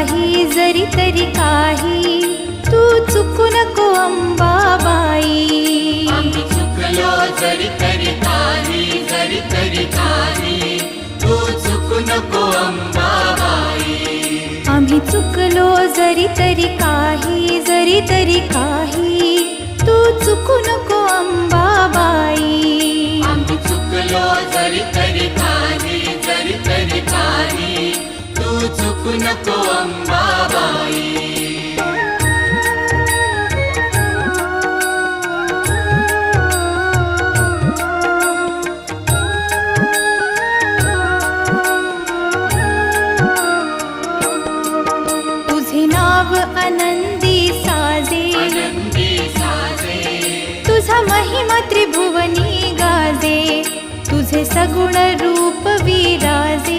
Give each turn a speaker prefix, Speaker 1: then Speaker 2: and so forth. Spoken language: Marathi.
Speaker 1: काही जरी तरी काही, तू चुकू नको अंबाबाई.
Speaker 2: आम्ही चुकलो जरी तरी काही, जरी तरी काही, तू चुकू नको अंबाबाई.
Speaker 1: आम्ही चुकलो जरी तरी काही, जरी तरी काही, तू चुकू नको अंबाबाई.
Speaker 2: आम्ही चुकलो जरी तरी काही, जरी तरी काही, तू चुकू नको अंबाबाई.
Speaker 1: तुझे नाव आनंदी साजे,
Speaker 2: आनंदी साजे,
Speaker 1: तुझा महिमा त्रिभुवनी गाजे, तुझे सगुण रूप विराजे.